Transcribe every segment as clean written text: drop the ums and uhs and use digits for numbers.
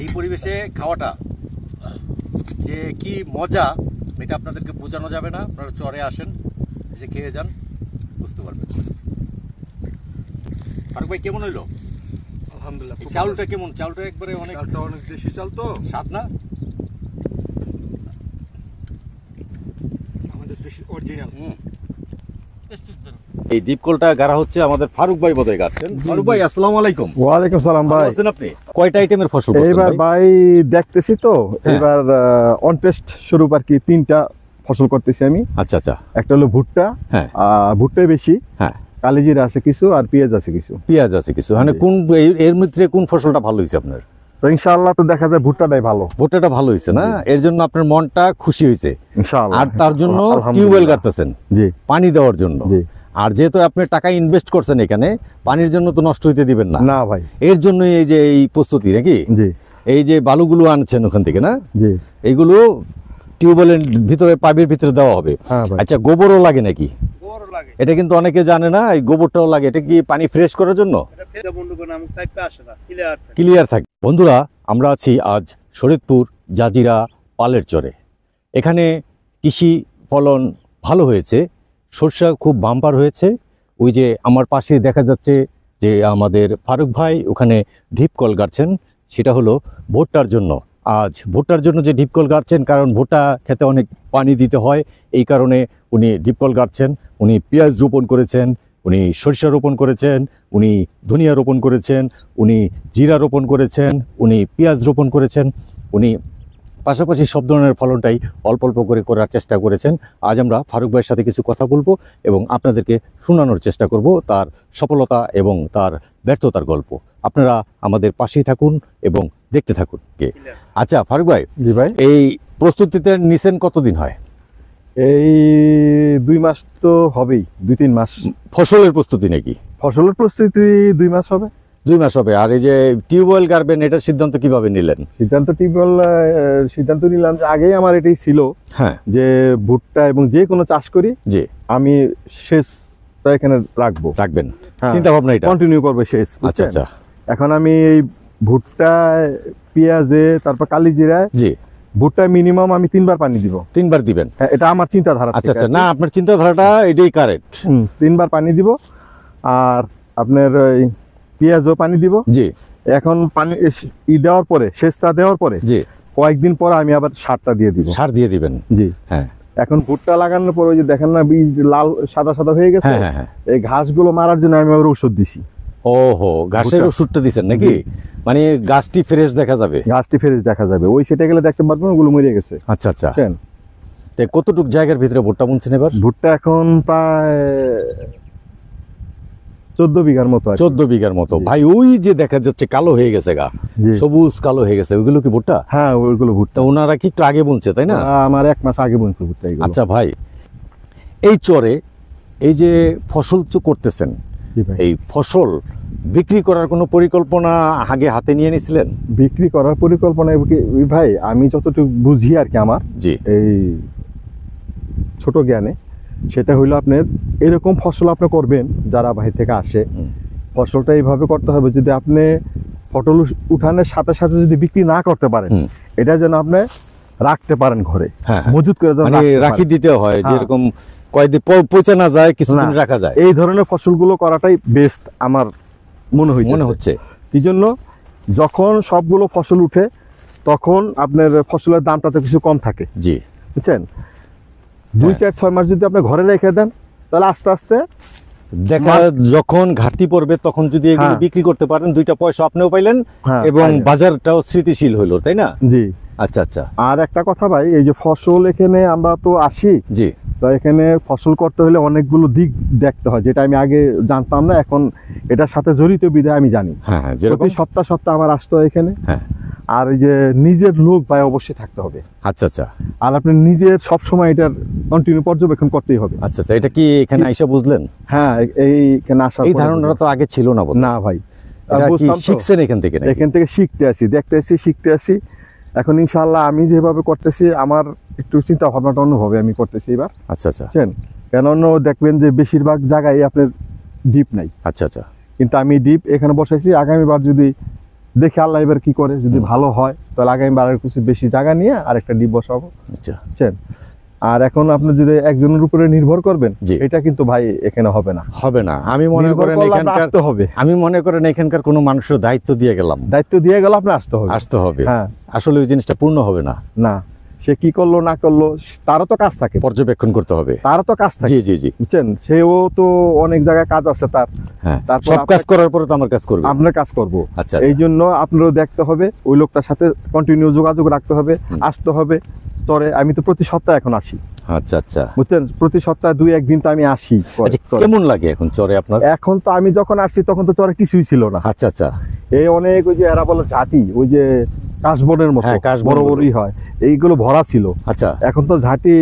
এই পরিবেশে খাওয়াটা যে কি মজা এটা আপনাদেরকে বোঝানো যাবে না। আপনারা চরে আসেন, এসে খেয়ে যান, বুঝতে পারবেন। ফারুক ভাই কেমন হইলো? আলহামদুলিল্লাহ। চাউলটা কেমন? চাউলটা একবারে অনেক দেশি চাল তো, স্বাদ না? আমাদের দেশি অরিজিনাল। এই ডিপকলটা গাড়া হচ্ছে আমাদের ফারুক ভাই বোধহয় গাড়ছেন। ফারুক ভাই আসসালামু আলাইকুম। ওয়ালাইকুম সালাম ভাই। আছেন আপনি? কয়টা আইটেমের ফসল করছেন এবার ভাই দেখতেছি তো, এবার অন টেস্ট স্বরূপ আর কি 3টা ফসল করতেছি আমি। আচ্ছা আচ্ছা। একটা হলো ভুট্টা, হ্যাঁ ভুট্টাই বেশি, হ্যাঁ কালিজিরা আছে কিছু, আর পেঁয়াজ আছে কিছু। পেঁয়াজ আছে কিছু। মানে কোন এর মধ্যে কোন ফসলটা ভালো হয়েছে আপনার? তো ইনশাআল্লাহ তো দেখা যায় ভুট্টাটাই ভালো। ভুট্টাটা ভালো হয়েছে না? এর জন্য আপনার মনটা খুশি হয়েছে ইনশাআল্লাহ। আর তার জন্য টিউবওয়েল গাড়তেছেন জি, পানি দেওয়ার জন্য। জি। আর যেহেতু আপনি টাকা ইনভেস্ট করছেন এখানে, পানির জন্য তো নষ্ট হইতে দিবেন না। না ভাই। এর জন্য এই যে এই প্রস্তুতি নাকি? জি। এই যে বালুগুলো আনছেন ওখান থেকে না? জি। এইগুলো টিউবওয়েলের ভিতরে, পাইপের ভিতরে দেওয়া হবে। হ্যাঁ ভাই। আচ্ছা, গোবরও লাগে নাকি? এটা কিন্তু অনেকে জানে না, এই গোবরটাও লাগে। এটা কি পানি ফ্রেশ করার জন্য? ক্লিয়ার থাকে। বন্ধুরা, আমরা আছি আজ শরীয়তপুর জাজিরা পালের চরে। এখানে কৃষি ফলন ভালো হয়েছে, সরষা খুব বাম্পার হয়েছে। ওই যে আমার পাশে দেখা যাচ্ছে যে আমাদের ফারুক ভাই ওখানে ঢিপকল গাড়ছেন, সেটা হলো ভুট্টার জন্য। আজ ভুট্টার জন্য যে ঢিপকল গাড়ছেন, কারণ ভুট্টা খেতে অনেক পানি দিতে হয়, এই কারণে উনি ঢিপকল গাড়ছেন। উনি পেঁয়াজ রোপণ করেছেন, উনি সরিষা রোপণ করেছেন, উনি ধনিয়া রোপণ করেছেন, উনি জিরা রোপণ করেছেন, উনি পেঁয়াজ রোপণ করেছেন, উনি পাশাপাশি সব ধরনের ফলনটাই অল্প অল্প করে করার চেষ্টা করেছেন। আজ আমরা ফারুক ভাইয়ের সাথে কিছু কথা বলবো এবং আপনাদেরকে শোনানোর চেষ্টা করব তার সফলতা এবং তার ব্যর্থতার গল্প। আপনারা আমাদের পাশেই থাকুন এবং দেখতে থাকুন। আচ্ছা ফারুক ভাই। জি ভাই। এই প্রস্তুতিতে নিছেন কতদিন হয়? এই 2 মাস তো হবেই, 2-3 মাস। ফসলের প্রস্তুতি নাকি? ফসলের প্রস্তুতি 2 মাস হবে। 2 মাস হবে। আর এই যে টিউবওয়েল গাড়বেন, এটার সিদ্ধান্ত কিভাবে নিলেন? সিদ্ধান্ত নিলাম যে আগেই আমার এটাই ছিল, হ্যাঁ, যে ভুট্টা এবং যে কোনো চাষ করি জি আমি সেচটা এখানে রাখবেন। চিন্তা ভাবনা এটা কন্টিনিউ করবে সেচ। আচ্ছা আচ্ছা। এখন আমি এই ভুট্টা, পেঁয়াজে, তারপর কালিজিরায়, জি, ভুট্টা মিনিমাম আমি 3বার পানি দিব। 3বার দিবেন? হ্যাঁ, এটা আমার চিন্তাধারা। আচ্ছা আচ্ছা। না, আপনার চিন্তাধারাটা এটাই কারেক্ট। 3বার পানি দিব। আর আপনার ওই পেঁয়াজও পানি দিব। জি। এখন পানি দেওয়ার পরে, সেচটা দেওয়ার পরে, জি, কয়েকদিন পর আমি আবার সারটা দিয়ে দিব। সার দিয়ে দিবেন? জি, হ্যাঁ। এখন ভুট্টা লাগানোর পর ওই যে দেখেন না, বীজ লাল সাদা সাদা হয়ে গেছে, হ্যাঁ হ্যাঁ। এই ঘাসগুলো মারার জন্য আমি আবার ওষুধ দিছি। ওহো, ঘাসের ওষুধটা দিছেন নাকি? মানে গাছটি ফ্রেশ দেখা যাবে? গাছটি ফ্রেশ দেখা যাবে, ওই সেটা গেলে দেখতে পারবেন ওগুলো মরে গেছে। আচ্ছা আচ্ছা। কতটুকু জায়গার ভিতরে ভুট্টা বুনছেন এবার? ভুট্টা এখন প্রায় 14 বিঘার মতো। 14 বিঘার মতো। ভাই ওই যে দেখা যাচ্ছে কালো হয়ে গেছে গা, সবুজ কালো হয়ে গেছে, ওইগুলো কি ভুট্টা? হ্যাঁ, ওইগুলো ভুট্টা। ওনারা কি একটু আগে বুনছে তাই না? আমার 1 মাস আগে বুনছে ভুট্টা। আচ্ছা ভাই, এই চরে এই যে ফসল করতেছেন, এই ফসল বিক্রি করার কোনো পরিকল্পনা আগে হাতে নিয়ে নিয়েছিলেন? বিক্রি করার পরিকল্পনা ভাই আমি যতটুকু বুঝি আর কি, আমার জি এই ছোট জ্ঞানে, সেটা হইলো আপনার এরকম ফসল আপনি করবেন যারা বাইরে থেকে আসে, ফসলটা এইভাবে করতে হবে যদি আপনি ফসল উঠানোর সাথে সাথে যদি বিক্রি না করতে পারেন, এটা যেন আপনি রাখতে পারেন ঘরে, মজুত করে রাখি দিতে হয়, যেরকম কয়েকদিন পচে না যায়, কিছুদিন রাখা যায়। এই ধরনের ফসলগুলো করাটাই বেস্ট আমার মনে হচ্ছে। এই জন্য যখন সবগুলো ফসল উঠে তখন আপনার ফসলের দামটা কিছু কম থাকে। জি, বুঝছেন? 2-4-6 মাস যদি আপনি ঘরে রেখে দেন, তাহলে আস্তে আস্তে দেখা যখন ঘাটতি পড়বে তখন যদি এগুলো বিক্রি করতে পারেন, 2টা পয়সা আপনিও পাইলেন এবং বাজারটাও স্থিতিশীল হইলো, তাই না? জি। আচ্ছা আচ্ছা। আর একটা কথা ভাই, এই যে ফসল এখানে আমরা তো আসি, জি, তো এখানে ফসল করতে হলে অনেকগুলো দিক দেখতে হয়, যেটা আমি আগে জানতাম না, এখন এটার সাথে জড়িত বিধায় আমি জানি। হ্যাঁ, প্রতি সপ্তাহ আমার আসতে হয় এখানে। হ্যাঁ। আর এই যে নিজের লোক ভাই অবশ্যই থাকতে হবে। আচ্ছা আচ্ছা। আর আপনি নিজের সবসময় এটার কন্টিনিউ পর্যবেক্ষণ করতেই হবে। আচ্ছা আচ্ছা। এটা কি এখানে আইসা বুঝলেন? হ্যাঁ, এইখানে আসার এই ধারণাটা তো আগে ছিল না? না ভাই, শিখছেন এখান থেকে? এখান থেকে শিখতে আসি, দেখতে আসি, শিখতে আসি। এখন ইনশাআল্লাহ আমি যেভাবে করতেছি, আমার একটু চিন্তা ভাবনাটা অন্যভাবে আমি করতেছি এবার। আচ্ছা আচ্ছা। কেন দেখবেন যে বেশিরভাগ জায়গায় আপনার ডিপ নাই। আচ্ছা আচ্ছা। কিন্তু আমি ডিপ এখানে বসাইছি, আগামীবার যদি দেখি আল্লাহ এবার কি করে, যদি ভালো হয় তাহলে আগামী আর কিছু বেশি জায়গা নিয়ে আরেকটা ডিপ বসাবো, আচ্ছা বুঝছেন। আর এখন আপনি যদি একজনের উপরে নির্ভর করবেন, জি। এটা কিন্তু ভাই এখানে হবে না। হবে না। আমি মনে নির্ভর করেন করলে আপনার এখানকার আসতে হবে, আমি মনে করেন এখানকার কোনো মানুষের দায়িত্ব দিয়ে গেলাম, দায়িত্ব দিয়ে গেল আপনি আসতে হবে। আসতে হবে, হ্যাঁ, আসলে ওই জিনিসটা পূর্ণ হবে না, না সে কি করলো না করলো তারও তো কাজ থাকে, পর্যবেক্ষণ করতে হবে। তারও তো কাজ থাকে, জি জি জি, বুঝছেন। সেও তো অনেক জায়গায় কাজ আছে তার, হ্যাঁ, তারপর সব কাজ আপনার- করার পরে তো আমার কাজ করবে। আপনার কাজ করবো। আচ্ছা এই জন্য আপনারও দেখতে হবে, ওই লোকটার সাথে কন্টিনিউ যোগাযোগ রাখতে হবে, আসতে হবে চরে। আমি তো প্রতি সপ্তাহে এখন আসি, আচ্ছা আচ্ছা বুঝছেন, প্রতি সপ্তাহে 2-1 দিন তো আমি আসি আচ্ছা, চরে। কেমন লাগে এখন চরে আপনার? এখন তো আমি যখন আসছি তখন তো চরে কিছুই ছিল না, আচ্ছা আচ্ছা, এই অনেক ওই যে এরা বলে ঝাঁটি, ওই যে কাশবনের মতো হ্যাঁ, কাশবন বড় বলে। বড়ই হয়, এইগুলো ভরা ছিল। আচ্ছা, এখন তো ঝাঁটি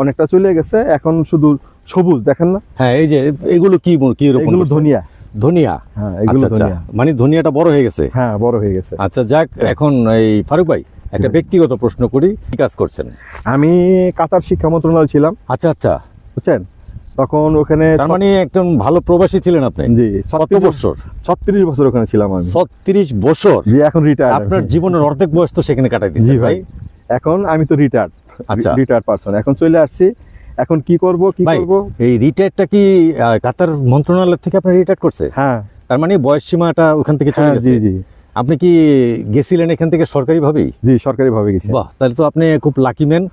অনেকটা চলে গেছে, এখন শুধু সবুজ, দেখেন না, হ্যাঁ, এই যে এগুলো কি রকম এগুলো ধনিয়া। ধনিয়া, হ্যাঁ, এগুলো আচ্ছা আচ্ছা, ধনিয়া। মানে ধনিয়াটা বড় হয়ে গেছে। হ্যাঁ, বড় হয়ে গেছে। আচ্ছা যাক, এখন এই ফারুক ভাই একটা ব্যক্তিগত প্রশ্ন করি, কি কাজ করছেন? আমি কাতার শিক্ষা মন্ত্রণালয় ছিলাম, আচ্ছা আচ্ছা, বুঝছেন, তখন ওখানে তার মানে একজন ভালো প্রবাসী ছিলেন আপনি। জি কত বছর? 36 বছর ওখানে ছিলাম আমি। 36 বছর? জি, এখন রিটায়ার্ড। আপনার জীবনের অর্ধেক বয়স তো সেখানে কাটাই জি দিয়েছেন ভাই, ভাই। এখন আমি তো রিটায়ার্ড, আচ্ছা। রিটায়ার্ড পারসন, এখন চলে আসছি। এখন কি করব ভাই, এই রিটায়ারটা কি কাতার মন্ত্রণালয় থেকে আপনি রিটায়ার করছে? হ্যাঁ তার মানে বয়স সীমাটা ওখান থেকে চলে হ্যাঁ, গেছে। জি জি আপনি কি গেছিলেন এখান থেকে সরকারি ভাবেই? জি, সরকারি ভাবে গেছি। বাহ, তাহলে তো আপনি খুব লাকি ম্যান।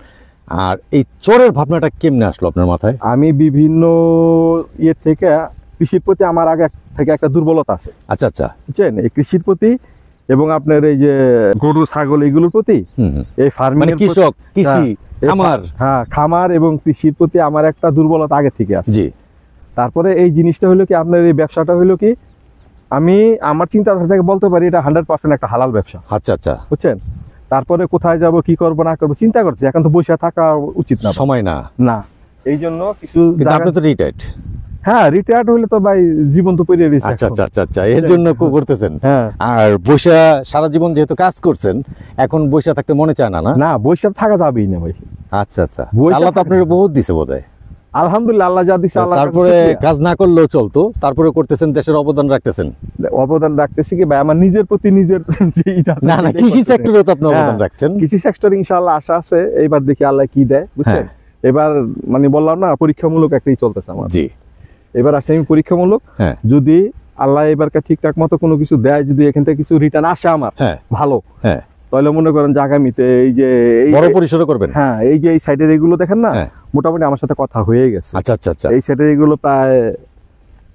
আর এই চরের ভাবনাটা কেমনে আসলো আপনার মাথায়? আমি বিভিন্ন ইয়ে থেকে, কৃষির প্রতি আমার আগে থেকে একটা দুর্বলতা আছে, আচ্ছা আচ্ছা, বুঝছেন, এই কৃষির প্রতি এবং আপনার এই যে গরু ছাগল এগুলোর প্রতি, হুম হুম। এই ফার্মিং মানে কৃষক, কৃষি, খামার। হ্যাঁ, খামার এবং কৃষির প্রতি আমার একটা দুর্বলতা আগে থেকে আছে। জি, তারপরে এই জিনিসটা হলো কি, আপনার এই ব্যবসাটা হলো কি, আমি আমার চিন্তাধারা থেকে বলতে পারি এটা 100% একটা হালাল ব্যবসা, আচ্ছা আচ্ছা, বুঝছেন। তারপরে কোথায় যাব, কি করব না করব চিন্তা করছি, এখন তো বসে থাকা উচিত না, সময় না। না, এই জন্য কিছু কিন্তু জায়গা- আপনি তো রিটায়ার্ড। হ্যাঁ, রিটায়ার্ড হলে তো ভাই জীবন তো পেরিয়ে গেছে আচ্ছা এখন। আচ্ছা আচ্ছা আচ্ছা, এর জন্য করতেছেন। হ্যাঁ, আর বৈশা সারা জীবন যেহেতু কাজ করছেন, এখন বৈশা থাকতে মনে চায় না, না? না বসে থাকা যাবেই না ভাই। আচ্ছা আচ্ছা, বইসা আল্লাহ তো থাকা- আপনার বহুত দিছে বোধহয়। আলহামদুলিল্লাহ, আল্লাহ যা দিছে, আল্লাহ তারপরে কাজ না করলেও চলতো, তারপরে করতেছেন, দেশের অবদান রাখতেছেন। অবদান রাখতেছি কি ভাই, আমার নিজের প্রতি নিজের যে ইটা আছে, না না, এটাই কৃষি করতেছি। সেক্টরে তো আপনি অবদান হ্যাঁ, রাখছেন। কৃষি সেক্টর ইনশাআল্লাহ আশা আছে, এইবার দেখি আল্লাহ কি দেয়, বুঝছেন। এবার মানে বললাম না, পরীক্ষামূলক একটাই চলতেছে আমার। জি, এবার আসছে আমি পরীক্ষামূলক, হ্যাঁ যদি আল্লাহ এবারকার ঠিকঠাক মতো কোনো কিছু দেয়, যদি এখান থেকে কিছু রিটার্ন আসে আমার হ্যাঁ ভালো, হ্যাঁ, তাহলে মনে করেন যে আগামীতে এই যে বড় পরিসরে করবেন। হ্যাঁ, এই যে এই সাইডের এগুলো দেখেন না, হ্যাঁ। মোটামুটি আমার সাথে কথা হয়ে গেছে। আচ্ছা আচ্ছা আচ্ছা, এই সাইডের এগুলো প্রায়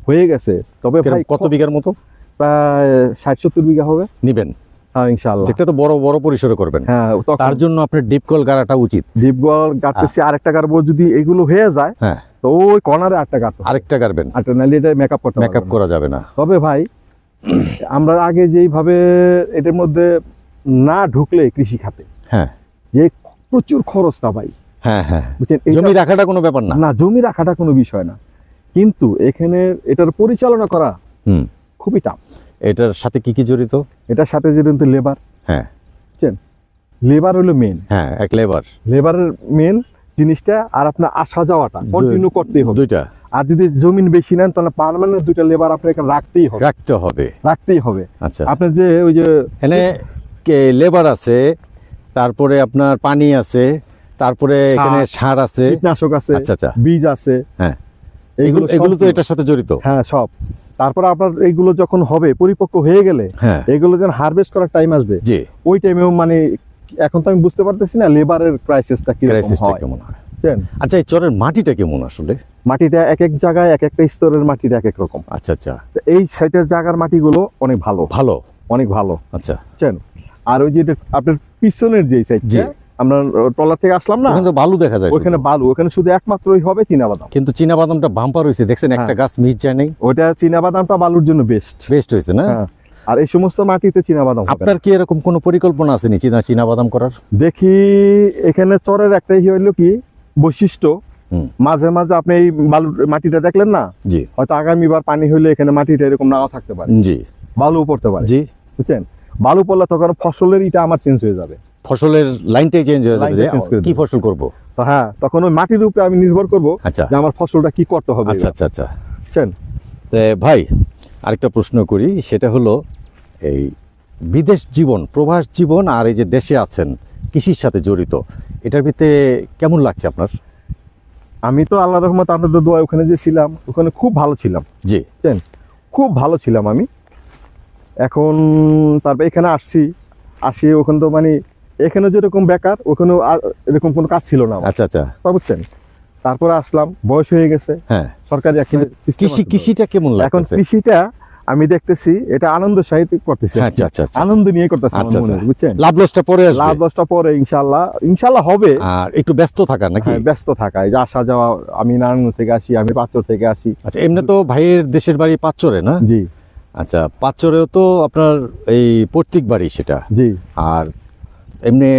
হয়ে গেছে, তবে ভাই কত বিঘার মতো প্রায় 60-70 বিঘা হবে। নিবেন? হ্যাঁ, ইনশাআল্লাহ। যেটা তো বড় বড় পরিসরে করবেন। হ্যাঁ, তার জন্য আপনার ডিপ কল গাড়াটা উচিত। দ্বীপগড় গাড়তেছি, আরেকটা গাড়বো, যদি এগুলো হয়ে যায় হ্যাঁ, তো ওই কর্নারে আরেকটা গাড়তে হবে। আরেকটা গাড়বেন, আরেকটা, নাহলে এটা মেকআপ করতে মেকআপ পারবে না। করা যাবে না। তবে ভাই আমরা আগে যেইভাবে এটার মধ্যে না ঢুকলে কৃষি খাতে হ্যাঁ যে প্রচুর খরচ না ভাই, হ্যাঁ হ্যাঁ, বুঝছেন, জমি রাখাটা কোনো ব্যাপার না। না, জমি রাখাটা কোনো বিষয় না, কিন্তু এখানে এটার পরিচালনা করা হুম, খুবই টাফ। এটার সাথে কি কি জড়িত? এটার সাথে যে কিন্তু লেবার, হ্যাঁ বুঝছেন, লেবার হলো মেন, হ্যাঁ, এক লেবার, লেবারের মেন জিনিসটা, আর আপনার আসা যাওয়াটা কন্টিনিউ করতেই হবে। দুইটা আর যদি জমিন বেশি নেন তাহলে পার্মানেন্ট 2টা লেবার আপনার এখানে রাখতেই হবে, রাখতে হবে। রাখতেই হবে। আচ্ছা, আপনার যে ওই যে এখানে লেবার আছে, তারপরে আপনার পানি আছে, তারপরে এখানে সার আছে, কীটনাশক আছে, আচ্ছা আচ্ছা, বীজ আছে, হ্যাঁ, এইগুলো এগুলো তো সব- এটার সাথে জড়িত। হ্যাঁ, সব। তারপরে আপনার এইগুলো যখন হবে, পরিপক্ক হয়ে গেলে হ্যাঁ, এগুলো যখন হারভেস্ট করার টাইম আসবে, জি, ওই টাইমেও মানে এখন তো আমি বুঝতে পারতেছি না লেবারের ক্রাইসিসটা কি রকম ক্রাইসিসটা হয়, কেমন হয়। বুঝছেন। আচ্ছা, এই চরের মাটিটা কেমন আসলে? মাটিটা এক এক জায়গায় এক একটা স্তরের মাটিটা এক এক রকম। আচ্ছা আচ্ছা, তো এই সাইডের জায়গার মাটিগুলো অনেক ভালো, ভালো, অনেক ভালো, আচ্ছা। বুঝছেন। আর ওই যে আপনার পিছনের যে জি। সাইডটা, আমরা ট্রলার থেকে আসলাম না, ওখানে তো বালু দেখা যায় ওখানে শুধু। বালু, ওখানে শুধু একমাত্রই হবে চীনাবাদাম। কিন্তু চীনা বাদামটা বাম্পার হয়েছে, দেখছেন একটা গাছ মিস যায় নাই। ওটা চীনাবাদামটা বালুর জন্য বেস্ট। বেস্ট হয়েছে না? হ্যাঁ, আর এই সমস্ত মাটিতে চীনাবাদাম হবে না। আপনার কি এরকম কোনো পরিকল্পনা আছে নি চীনা বাদাম করার? দেখি এখানে চরের একটাই হইলো কি বৈশিষ্ট্য, হুম, মাঝে মাঝে আপনি এই বালুর মাটিটা দেখলেন না, জি হয়তো আগামীবার পানি হইলে এখানে মাটিটা এরকম নাও থাকতে পারে, জি বালু পড়তে পারে, জি, বুঝছেন। বালু পড়লে তখন ফসলের ইটা আমার চেঞ্জ হয়ে যাবে, ফসলের লাইনটাই চেঞ্জ হয়ে যাবে, লাইনটা যে change করে কি দেবে। ফসল করব। তো হ্যাঁ, তখন ওই মাটির উপরে আমি নির্ভর করব আচ্ছা যে আমার ফসলটা কি করতে হবে, আচ্ছা আচ্ছা আচ্ছা, বুঝছেন। তে ভাই আরেকটা প্রশ্ন করি, সেটা হলো এই বিদেশ জীবন, প্রবাস জীবন আর এই যে দেশে আছেন কৃষির সাথে জড়িত, এটার ভিতরে কেমন লাগছে আপনার? আমি তো আল্লাহ রহমত আপনাদের দোয়া ওখানে যে ছিলাম ওখানে খুব ভালো ছিলাম, জি, বুঝছেন, খুব ভালো ছিলাম আমি। এখন তারপর এখানে আসি ওখানে তো মানে এখানে যেরকম বেকার ওখানে এরকম কোনো কাজ ছিল না আমার, আচ্ছা আচ্ছা, বুঝছেন। তারপরে আসলাম, বয়স হয়ে গেছে, হ্যাঁ। সরকারি একটা system আছে তো। কৃষিটা কেমন এখন লাগছে? কৃষিটা আমি দেখতেছি এটা আনন্দ সাহিত্য করতেছি, আচ্ছা আচ্ছা আচ্ছা, আনন্দ নিয়ে করতেছি আমার আচ্ছা মনে, আচ্ছা। বুঝছেন। লাভ লসটা পরে আসবে, লাভ লসটা পরে ইনশাল্লাহ হবে। আর একটু ব্যস্ত থাকার নাকি? হ্যাঁ, ব্যস্ত থাকা, এই যে আসা যাওয়া, আমি নারায়ণগঞ্জ থেকে আসি, আমি পাঁচচর থেকে আসি। আচ্ছা, এমনি তো ভাইয়ের দেশের বাড়ি পাঁচচরে না? জি আচ্ছা, পাঁচচরেও তো আপনার এই পৈতৃক বাড়ি সেটা, জি। আর এমনি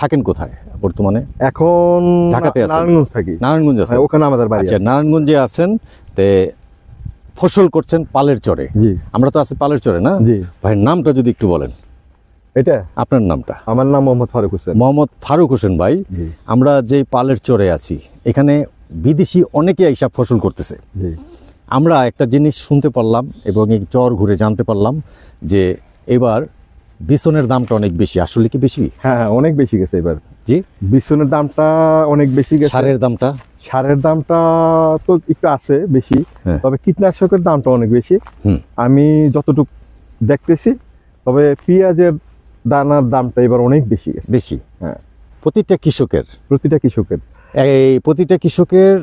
থাকেন কোথায় বর্তমানে? এখন ঢাকাতে আছেন? নারায়ণগঞ্জ থাকি। নারায়ণগঞ্জ আছে। হ্যাঁ, ওখানে আমাদের বাড়ি আচ্ছা, আছে। নারায়ণগঞ্জে আছেন, তে ফসল করছেন পালের চরে। জি আমরা তো আছি পালের চরে না? জি। ভাইয়ের নামটা যদি একটু বলেন, এটা আপনার নামটা। আমার নাম মোহাম্মদ ফারুক হোসেন। মোহাম্মদ ফারুক হোসেন ভাই। জি আমরা যেই পালের চরে আছি এখানে বিদেশি অনেকে এইসব ফসল করতেছে। জি। আমরা একটা জিনিস শুনতে পারলাম এবং এই চর ঘুরে জানতে পারলাম যে এবার বিছনের দামটা অনেক বেশি। আসলে কি বেশি? হ্যাঁ হ্যাঁ, অনেক বেশি গেছে এবার। জি। বিছনের দামটা অনেক বেশি গেছে। সারের দামটা? সারের দামটা তো একটু আছে বেশি, হ্যাঁ। তবে কীটনাশকের দামটা অনেক বেশি হুম। আমি যতটুকু দেখতেছি। তবে পেঁয়াজের দানার দামটা এবার অনেক বেশি গেছে। বেশি, হ্যাঁ। প্রতিটা কৃষকের প্রতিটা কৃষকের এই প্রতিটা কৃষকের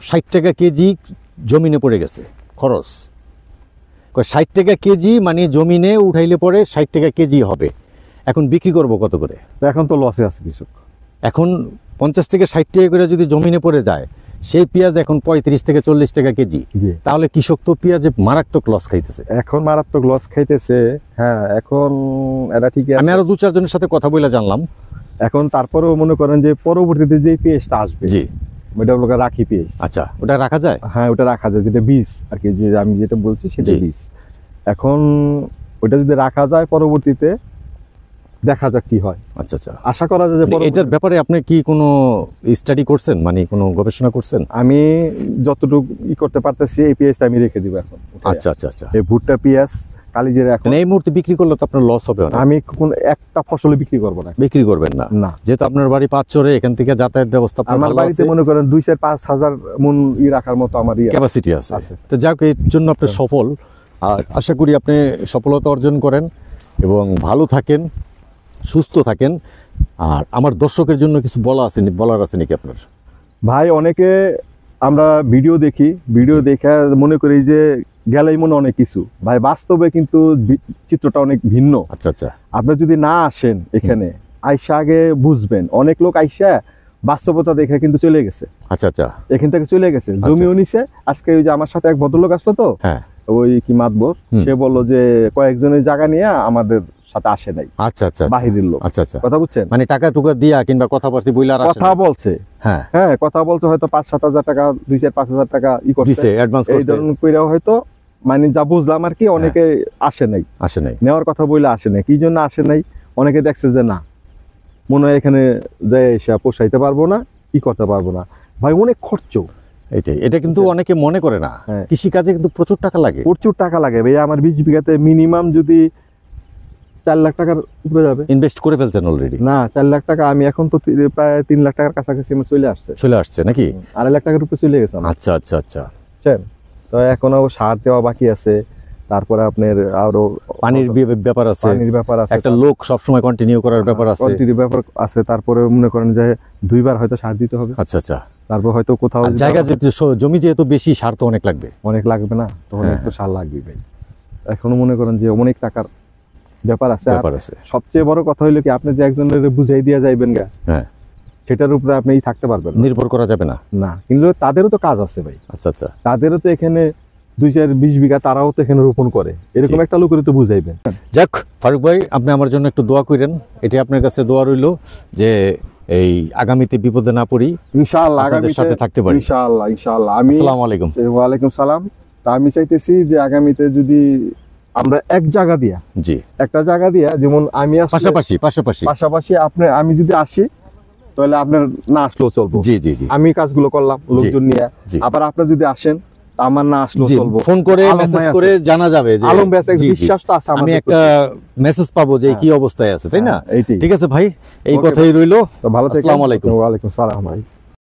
60 টাকা কেজি জমিনে পড়ে গেছে খরচ। 60 টাকা কেজি মানে জমিনে উঠাইলে পরে 60 টাকা কেজি হবে। এখন বিক্রি করব কত করে? এখন তো লসে আছে কৃষক। এখন 50 থেকে 60 টাকা করে যদি জমিনে পড়ে যায়, সেই পেঁয়াজ এখন 35 থেকে 40 টাকা কেজি। জি। তাহলে কৃষক তো পেঁয়াজে মারাত্মক লস খাইতেছে। এখন মারাত্মক লস খাইতেছে। হ্যাঁ, এখন এটা ঠিকই আমি আছে। আরো 2-4 জনের সাথে কথা বলে জানলাম। এখন তারপরেও মনে করেন যে পরবর্তীতে যে পেঁয়াজটা আসবে, জি। ওটা হলো রাখি পেঁয়াজ। আচ্ছা, ওটা রাখা যায়? হ্যাঁ, ওটা রাখা যায়, যেটা বীজ আর কি, যে আমি যেটা বলছি সেটা জি। বীজ। এখন ওটা যদি রাখা যায় পরবর্তীতে দেখা যাক কি হয়। আচ্ছা আচ্ছা। আশা করা যায় যে এটার পরবর্তীতে- ব্যাপারে আপনি কি কোনো স্টাডি করছেন, মানে কোনো গবেষণা করছেন? আমি যতটুকু করতে পারতেছি এই পেঁয়াজটা আমি রেখে দিব এখন। আচ্ছা আচ্ছা আচ্ছা। এই ভুট্টা পেঁয়াজ কালিজিরা এখন মানে এই মুহূর্তে বিক্রি করলে তো আপনার লস হবে না? আমি কোন একটা ফসল বিক্রি করব না। বিক্রি করবেন না? না, যেহেতু আপনার বাড়ি পাঁচচরে, এখান থেকে যাতায়াত ব্যবস্থা আপনার আমার ভালো বাড়িতে আছে, মনে করেন 2-5 হাজার মন রাখার মতো আমার ক্যাপাসিটি আছে। আছে। তো যাক, এর জন্য আপনি সফল, আর আশা করি আপনি সফলতা অর্জন করেন এবং ভালো থাকেন, সুস্থ থাকেন। আর আমার দর্শকের জন্য কিছু বলার আছে নাকি আপনার? ভাই, অনেকে আমরা ভিডিও দেখি, ভিডিও দেখে মনে করি যে গেলেই মনে অনেক কিছু, ভাই বাস্তবে কিন্তু চিত্রটা অনেক ভিন্ন। আচ্ছা আচ্ছা। আপনি যদি না আসেন এখানে, আইসা আগে বুঝবেন। অনেক লোক আইসা বাস্তবতা দেখে কিন্তু চলে গেছে, আচ্ছা আচ্ছা। এখান থেকে চলে গেছে, জমিও নিছে। আজকে ওই যে আমার সাথে এক ভদ্রলোক আসলো তো, হ্যাঁ। ওই কি মাতবর, সে বললো যে কয়েকজনের জায়গা নিয়ে আমাদের সাথে আসে নাই, আচ্ছা আচ্ছা। বাহিরের লোক। আচ্ছা আচ্ছা। কথা বুঝছেন, মানে টাকা টুকা দিয়া কিংবা কথাবার্তা বইলা আর আসে কথা না? বলছে। হ্যাঁ। হ্যাঁ, কথা বলছে, হয়তো 5-7 হাজার টাকা, 2-4-5 হাজার টাকা করছে, দিছে, অ্যাডভান্স এই করছে। ধরনের কইরাও হয়তো, মানে যা বুঝলাম আর কি, অনেকে আসে নাই, আসে নাই। নেওয়ার কথা বলে আসে নাই। কি জন্য আসে নাই? অনেকে দেখছে যে না, মনে হয় এখানে যাই এসে পোষাইতে পারবো না, কি করতে পারবো না। ভাই, অনেক খরচ। এটা কিন্তু অনেকে মনে করে না। হ্যাঁ। কৃষি কাজে কিন্তু প্রচুর টাকা লাগে। প্রচুর টাকা লাগে ভাই। আমার 20 বিঘাতে মিনিমাম যদি 4 লাখ টাকার উপরে যাবে। ইনভেস্ট করে ফেলছেন অলরেডি? না, 4 লাখ টাকা আমি এখন তো প্রায় 3 লাখ টাকার কাছাকাছি আমার চলে আসছে। চলে আসছে নাকি? 2.5 লাখ টাকার উপরে চলে গেছে আমার। আচ্ছা আচ্ছা আচ্ছা। বুঝছেন? তো এখনো সার দেওয়া বাকি আছে, তারপরে আপনার আরো পানির ব্যাপার আছে, পানির ব্যাপার আছে, একটা লোক সবসময় কন্টিনিউ করার ব্যাপার আছে। কোয়ান্টিটির ব্যাপার আছে। তারপরে মনে করেন যে 2 বার হয়তো সার দিতে হবে। আচ্ছা আচ্ছা। তারপর হয়তো কোথাও আর জায়গা যেহেতু জমি যেহেতু বেশি, সার তো অনেক লাগবে। অনেক লাগবে না, তখন হ্যাঁ, একটু সার লাগবে ভাই। এখনো মনে করেন যে অনেক টাকার ব্যাপার আছে। আর ব্যাপার আছে। সবচেয়ে বড় কথা হইলো কি, আপনি যে একজনের বুঝাই দিয়া যাইবেন গা, হ্যাঁ, সেটার উপরে আপনি থাকতে পারবেন না। নির্ভর করা যাবে না। না, কিন্তু তাদেরও তো কাজ আছে ভাই। আচ্ছা আচ্ছা। তাদেরও তো এখানে 2-4-20 বিঘা তারাও তো এখানে রোপণ করে, এরকম জি। একটা লোকের তো বুঝাইবেন। যাক ফারুক ভাই, আপনি আমার জন্য একটু দোয়া করেন। এটি আপনার কাছে দোয়া রইল যে এই আগামীতে বিপদে না পড়ি, ইনশাআল্লাহ আপনাদের আগামীতে সাথে থাকতে পারি। ইনশাআল্লাহ ইনশাআল্লাহ। আমি আসসালামু আলাইকুম। ওয়ালাইকুম সালাম। তা আমি চাইতেছি যে আগামীতে যদি আমরা এক জায়গা দিয়া, জি, একটা জায়গা দিয়া, যেমন আমি আসলে পাশাপাশি। পাশাপাশি আমি যদি আসি, তাহলে আপনার না আসলেও চলবো। জি জি জি। আমি কাজগুলো করলাম লোকজন নিয়ে, জি। আবার আপনার যদি আসেন, আমার না আসলেও জি, চলবো। ফোন করে আলম মেসেজ ভাই আছে। করে জানা যাবে যে আলম ব্যাস জি, জি। বিশ্বাস তো আছে আমি আমাদের একটা প্রতি। মেসেজ পাবো যে হ্যাঁ। কি অবস্থায় আছে, তাই না? হ্যাঁ, এইটাই। ঠিক আছে ভাই, এই Okay, কথাই রইলো। তো ভালো থেকো। আসসালামু আলাইকুম। ওয়ালাইকুম সালাম ভাই।